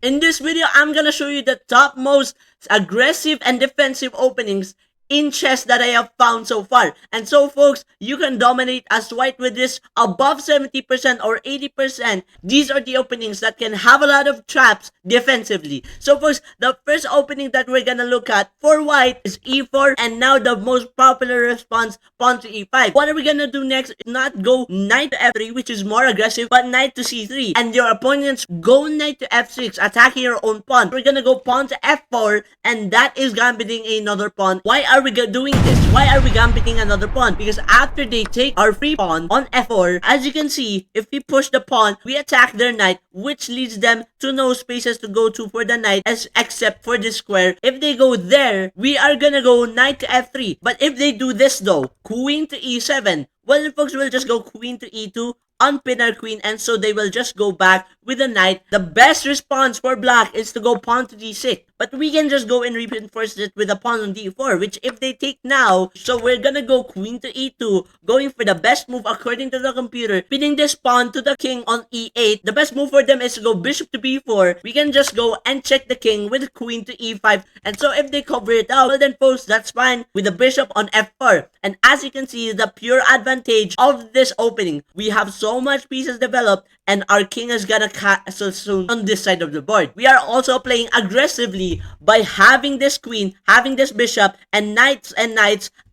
In this video, I'm gonna show you the top most aggressive and defensive openings in chess that I have found so far. And so folks, you can dominate as white with this above 70% or 80%. These are the openings that can have a lot of traps defensively. So folks, the first opening that we're gonna look at for white is e4, and now the most popular response, pawn to e5. What are we gonna do next is not go knight to f3, which is more aggressive, but knight to c3. And your opponents go knight to f6, attacking your own pawn. We're gonna go pawn to f4, and that is gambiting another pawn. Why are we doing this? Why are we gambiting another pawn? Because after they take our free pawn on f4, as you can see, if we push the pawn, we attack their knight, which leads them to no spaces to go to for the knight, except for this square. If they go there, we are gonna go knight to f3. But if they do this though, queen to e7, well then folks, we'll just go queen to e2, unpin our queen, and so they will just go back with a knight. The best response for black is to go pawn to d6, but we can just go and reinforce it with a pawn on d4, which if they take now, so we're gonna go queen to e2, going for the best move according to the computer, pinning this pawn to the king on e8. The best move for them is to go bishop to b4. We can just go and check the king with queen to e5, and so if they cover it out, well then folks, that's fine with the bishop on f4. And as you can see, the pure advantage of this opening, we have so much pieces developed, and our king is gonna castle soon on this side of the board. We are also playing aggressively by having this queen, having this bishop, and knights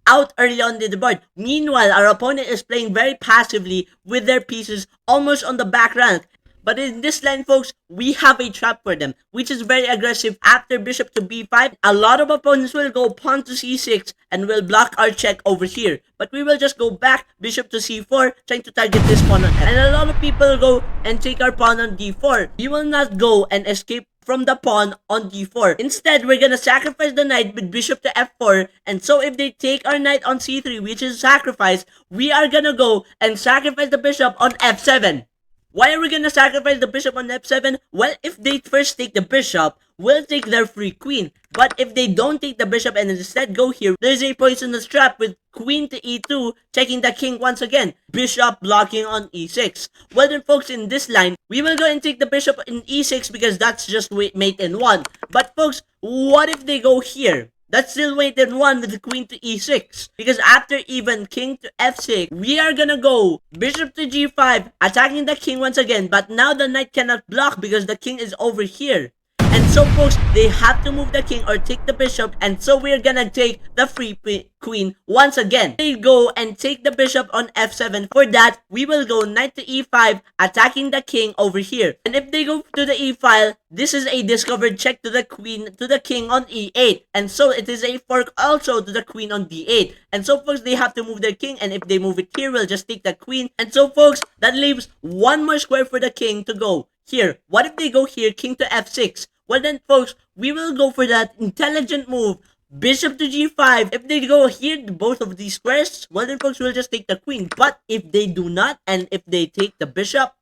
out early on the board. Meanwhile, our opponent is playing very passively with their pieces almost on the back rank. But in this line, folks, we have a trap for them, which is very aggressive. After bishop to b5, a lot of opponents will go pawn to c6 and will block our check over here. But we will just go back bishop to c4, trying to target this pawn on f. And a lot of people go and take our pawn on d4. We will not go and escape from the pawn on d4. Instead, we're gonna sacrifice the knight with bishop to f4, and so if they take our knight on c3, which is sacrifice, we are gonna go and sacrifice the bishop on f7. Why are we gonna sacrifice the bishop on f7? Well, if they first take the bishop, we'll take their free queen. But if they don't take the bishop and instead go here, there's a poisonous trap with queen to e2, checking the king once again. Bishop blocking on e6. Well then folks, in this line, we will go and take the bishop in e6 because that's just mate in 1. But folks, what if they go here? That's still mate in 1 with the queen to e6. Because after even king to f6, we are gonna go bishop to g5, attacking the king once again. But now the knight cannot block because the king is over here. And so folks, they have to move the king or take the bishop, and so we're gonna take the free queen once again. They go and take the bishop on f7. For that, we will go knight to e5, attacking the king over here. And if they go to the e file, this is a discovered check to the queen, to the king on e8. And so it is a fork also to the queen on d8. And so folks, they have to move their king, and if they move it here, we'll just take the queen. And so folks, that leaves one more square for the king to go here. What if they go here, king to f6? Well then folks, we will go for that intelligent move, bishop to g5. If they go here, both of these squares, well then folks, we'll just take the queen. But if they do not, and if they take the bishop,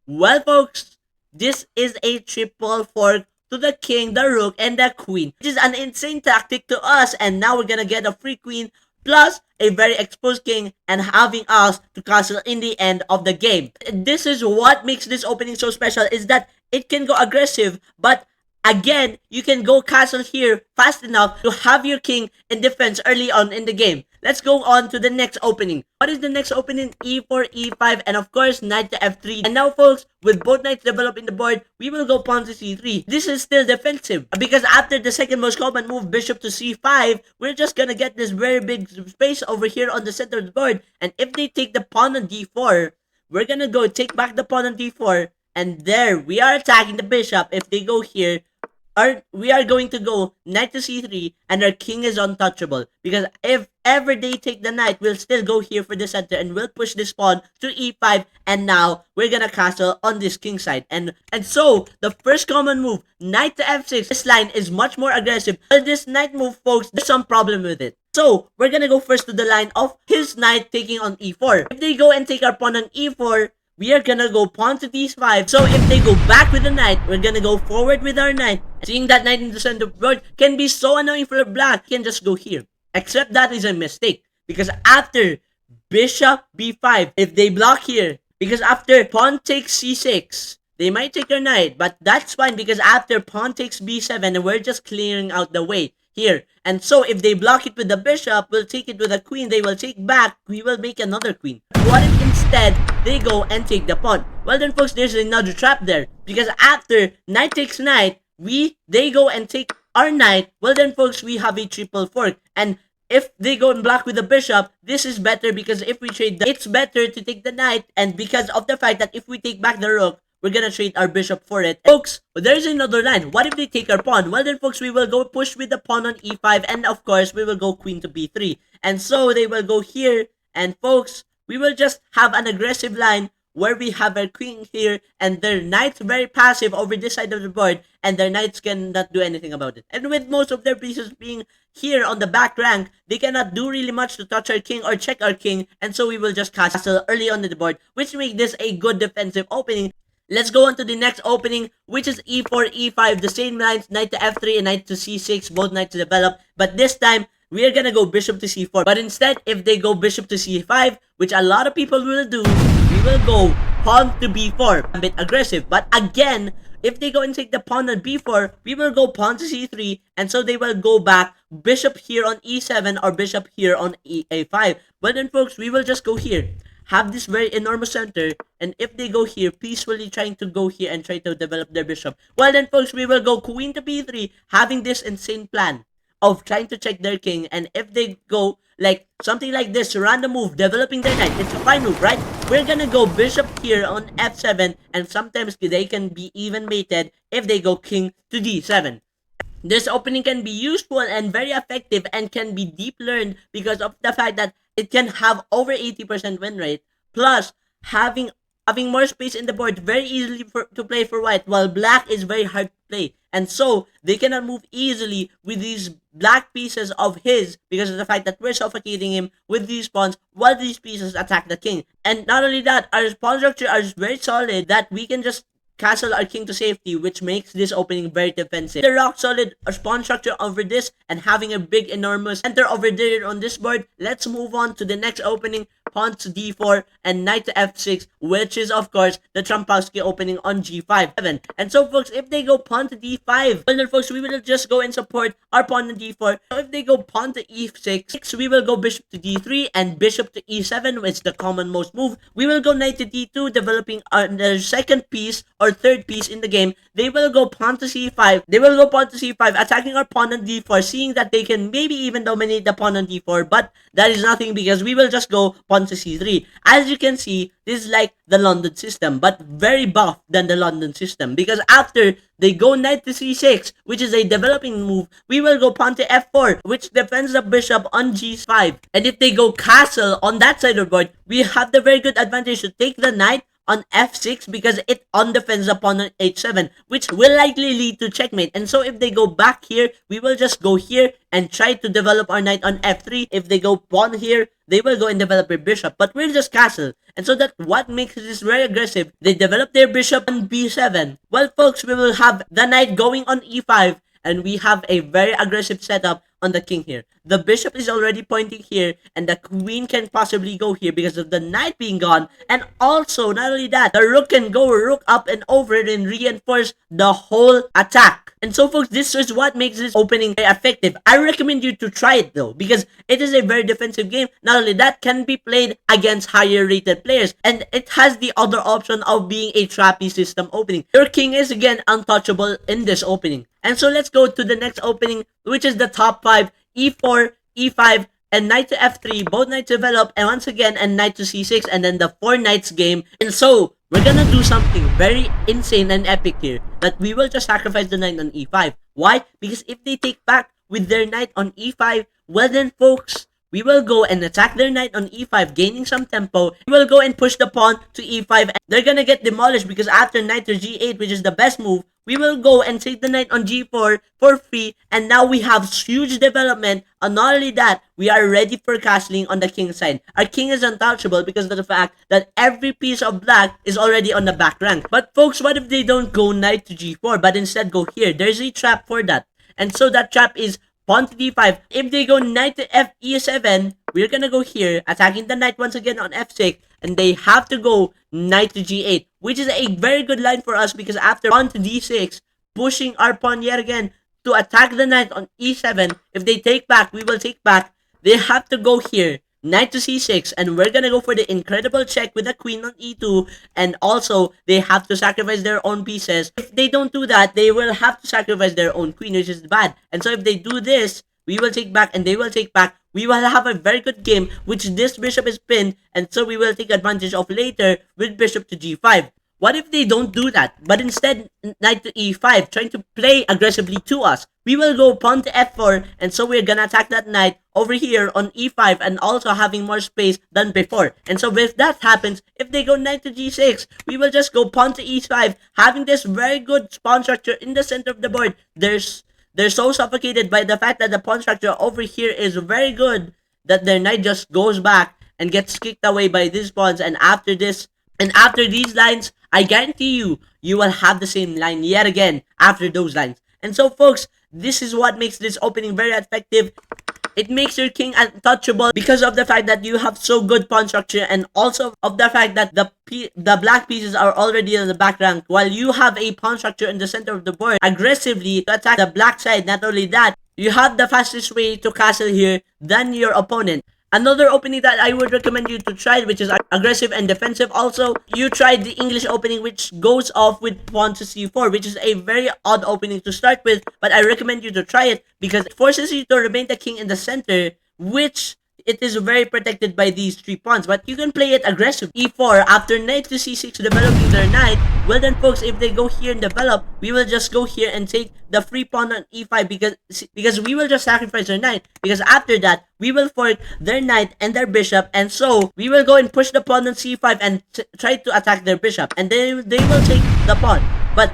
well folks, this is a triple fork to the king, the rook, and the queen, which is an insane tactic to us. And now we're gonna get a free queen, plus a very exposed king, and having us to castle in the end of the game. This is what makes this opening so special, is that it can go aggressive, but again, you can go castle here fast enough to have your king in defense early on in the game. Let's go on to the next opening. What is the next opening? e4, e5, and of course, knight to f3. And now folks, with both knights developed in the board, we will go pawn to c3. This is still defensive, because after the second most common move, bishop to c5, we're just gonna get this very big space over here on the center of the board. And if they take the pawn on d4, we're gonna go take back the pawn on d4, and there, we are attacking the bishop. If they go here, we are going to go knight to c3, and our king is untouchable. Because if ever they take the knight, we'll still go here for the center, and we'll push this pawn to e5, and now we're gonna castle on this king side. And so, the first common move, knight to f6, this line is much more aggressive. But this knight move, folks, there's some problem with it. So, we're gonna go first to the line of his knight taking on e4. If they go and take our pawn on e4, we are gonna go pawn to d5. So if they go back with the knight, we're gonna go forward with our knight. Seeing that knight in the center of the board can be so annoying for black. You can just go here. Except that is a mistake, because after bishop b5, if they block here, because after pawn takes c6, they might take our knight, but that's fine because after pawn takes b7, we're just clearing out the way here. And so if they block it with the bishop, we'll take it with a queen, they will take back, we will make another queen. What if instead they go and take the pawn? Well then folks, there's another trap there, because after knight takes knight, they go and take our knight. Well then folks, we have a triple fork, and if they go and block with the bishop, this is better because if we trade it's better to take the knight, and because of the fact that if we take back the rook, we're gonna trade our bishop for it. Folks, there's another line. What if they take our pawn? Well then folks, we will go push with the pawn on e5, and of course, we will go queen to b3. And so they will go here, and folks, we will just have an aggressive line where we have our queen here, and their knight's very passive over this side of the board, and their knights cannot do anything about it. And with most of their pieces being here on the back rank, they cannot do really much to touch our king or check our king, and so we will just castle early on the board, which makes this a good defensive opening. Let's go on to the next opening, which is e4, e5, the same lines, knight to f3 and knight to c6, both knights develop, but this time, we are gonna go bishop to c4. But instead, if they go bishop to c5, which a lot of people will do, we will go pawn to b4. A bit aggressive. But again, if they go and take the pawn on b4, we will go pawn to c3. And so they will go back bishop here on e7 or bishop here on a5. But then folks, we will just go here. Have this very enormous center. And if they go here, peacefully trying to go here and try to develop their bishop. Well then folks, we will go queen to b3, having this insane plan of trying to check their king. And if they go like something like this, random move, developing their knight, it's a fine move, right? We're gonna go bishop here on f7, and sometimes they can be even mated if they go king to d7. This opening can be useful and very effective and can be deep learned because of the fact that it can have over 80% win rate, plus having more space in the board very easily to play for white, while black is very hard to play. And so, they cannot move easily with these black pieces of his because of the fact that we're suffocating him with these pawns while these pieces attack the king. And not only that, our pawn structure is very solid that we can just castle our king to safety, which makes this opening very defensive. The rock solid pawn structure over this and having a big enormous center over there on this board. Let's move on to the next opening, pawn to d4 and knight to f6, which is of course the Trampowski opening on g5. And so folks, if they go pawn to d5, well then folks, we will just go and support our pawn on d4. So if they go pawn to e6, we will go bishop to d3 and bishop to e7, which is the common most move. We will go knight to d2, developing our second piece or third piece in the game. They will go pawn to c5. They will go pawn to c5, attacking our pawn on d4, seeing that they can maybe even dominate the pawn on d4, but that is nothing because we will just go pawn to c3. As you can see, this is like the London system, but very buff than the London system, because after they go knight to c6, which is a developing move, we will go pawn to f4, which defends the bishop on g5. And if they go castle on that side of the board, we have the very good advantage to take the knight on f6 because it undefends the pawn on h7, which will likely lead to checkmate. And so if they go back here, we will just go here and try to develop our knight on f3. If they go pawn here, they will go and develop their bishop, but we'll just castle. And so that's what makes this very aggressive. They develop their bishop on b7. Well folks, we will have the knight going on e5, and we have a very aggressive setup on the king here. The bishop is already pointing here, and the queen can possibly go here because of the knight being gone. And also, not only that, the rook can go rook up and over it and reinforce the whole attack. And so folks, this is what makes this opening very effective. I recommend you to try it though, because it is a very defensive game. Not only that, can be played against higher rated players, and it has the other option of being a trappy system opening. Your king is again untouchable in this opening. And so let's go to the next opening, which is the top 5, e4, e5, and knight to f3, both knights develop, and once again, and knight to c6, and then the 4 knights game. And so, we're gonna do something very insane and epic here, that we will just sacrifice the knight on e5. Why? Because if they take back with their knight on e5, well then folks, we will go and attack their knight on e5, gaining some tempo. We will go and push the pawn to e5, and they're gonna get demolished because after knight to g8, which is the best move, we will go and take the knight on g4 for free, and now we have huge development. And not only that, we are ready for castling on the king side. Our king is untouchable because of the fact that every piece of black is already on the back rank. But folks, what if they don't go knight to g4, but instead go here? There's a trap for that. And so that trap is pawn to d5. If they go knight to e7, we're gonna go here, attacking the knight once again on f6, and they have to go knight to g8, which is a very good line for us because after pawn to d6, pushing our pawn yet again to attack the knight on e7. If they take back, we will take back. They have to go here, knight to c6, and we're gonna go for the incredible check with the queen on e2, and also they have to sacrifice their own pieces. If they don't do that, they will have to sacrifice their own queen, which is bad. And so if they do this, we will take back and they will take back. We will have a very good game, which this bishop is pinned, and so we will take advantage of later with bishop to g5. What if they don't do that, but instead knight to e5, trying to play aggressively to us? We will go pawn to f4, and so we're gonna attack that knight over here on e5 and also having more space than before. And so if that happens, if they go knight to g6, we will just go pawn to e5, having this very good pawn structure in the center of the board. They're so suffocated by the fact that the pawn structure over here is very good that their knight just goes back and gets kicked away by these pawns. And after these lines, I guarantee you, you will have the same line yet again after those lines. And so folks, this is what makes this opening very effective. It makes your king untouchable because of the fact that you have so good pawn structure, and also of the fact that the black pieces are already in the back rank, while you have a pawn structure in the center of the board aggressively to attack the black side. Not only that, you have the fastest way to castle here than your opponent. Another opening that I would recommend you to try, which is aggressive and defensive also, you tried the English opening, which goes off with pawn to c4, which is a very odd opening to start with, but I recommend you to try it because it forces you to remain the king in the center, which it is very protected by these three pawns. But you can play it aggressive. e4, after knight to c6 developing their knight, well then folks, if they go here and develop, we will just go here and take the free pawn on e5 because we will just sacrifice their knight, because after that, we will fork their knight and their bishop, and so we will go and push the pawn on c5 and try to attack their bishop, and they will take the pawn. But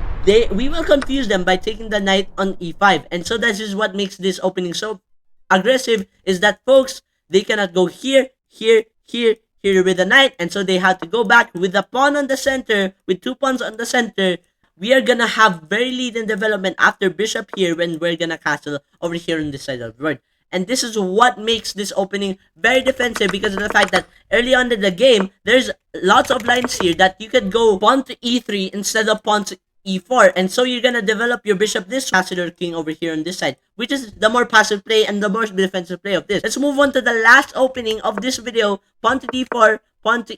we will confuse them by taking the knight on e5, and so that is what makes this opening so aggressive, is that folks, they cannot go here with the knight, and so they have to go back with the pawn on the center, with two pawns on the center. We are gonna have very lead in development after bishop here when we're gonna castle over here on this side of the board. And this is what makes this opening very defensive, because of the fact that early on in the game, there's lots of lines here that you could go pawn to e3 instead of pawn to e4, and so you're gonna develop your bishop this castle your king over here on this side, which is the more passive play and the more defensive play of this. Let's move on to the last opening of this video, pawn to d4, pawn to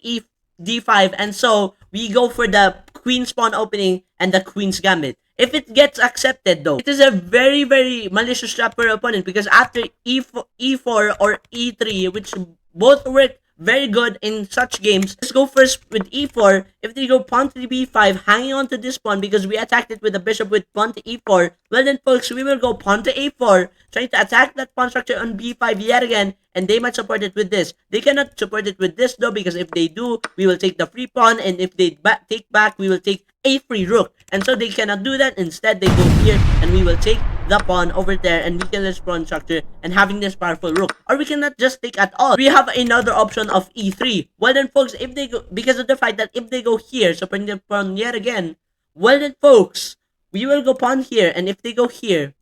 d5, and so we go for the queen's pawn opening and the queen's gambit. If it gets accepted though, it is a very, very malicious trap for your opponent, because after e4 or e3, which both work very good in such games, let's go first with e4. If they go pawn to b5, hanging on to this pawn because we attacked it with the bishop with pawn to e4, well then folks, we will go pawn to a4, trying to attack that pawn structure on b5 yet again, and they might support it with this. They cannot support it with this though, because if they do, we will take the free pawn, and if they take back, we will take a free rook, and so they cannot do that. Instead, they go here, and we will take the pawn over there and weaken this pawn structure and having this powerful rook. Or we cannot just take at all. We have another option of e3. Well then folks, if they go, because of the fact that if they go here, supporting the pawn yet again, well then folks, we will go pawn here, and if they go here,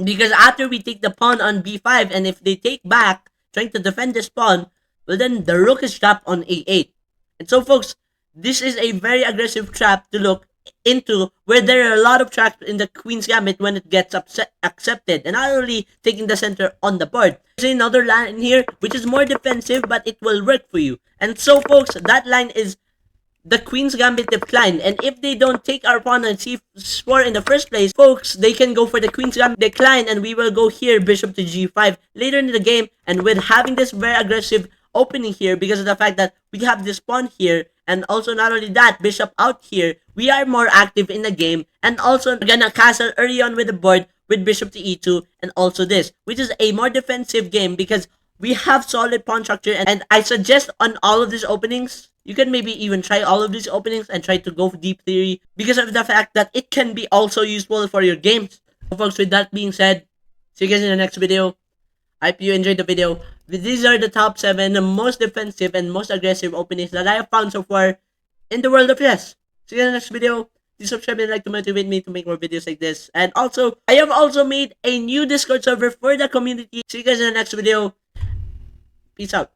because after we take the pawn on b5, and if they take back, trying to defend this pawn, well then the rook is trapped on a8. And so folks, this is a very aggressive trap to look into, where there are a lot of traps in the queen's gambit when it gets accepted, and not only taking the center on the board. There's another line here which is more defensive, but it will work for you. And so folks, that line is the queen's gambit decline, and if they don't take our pawn on c4 in the first place, folks, they can go for the queen's gambit decline, and we will go here bishop to g5 later in the game. And with having this very aggressive opening here, because of the fact that we have this pawn here, and also not only that, bishop out here, we are more active in the game, and also gonna castle early on with the board with bishop to e2, and also this, which is a more defensive game because we have solid pawn structure. And I suggest on all of these openings, you can maybe even try all of these openings and try to go for deep theory, because of the fact that it can be also useful for your games. So folks, with that being said, see you guys in the next video. I hope you enjoyed the video. These are the top 7 most defensive and most aggressive openings that I have found so far in the world of chess. See you in the next video. Please subscribe and like to motivate me to make more videos like this. And also, I have also made a new Discord server for the community. See you guys in the next video. Peace out.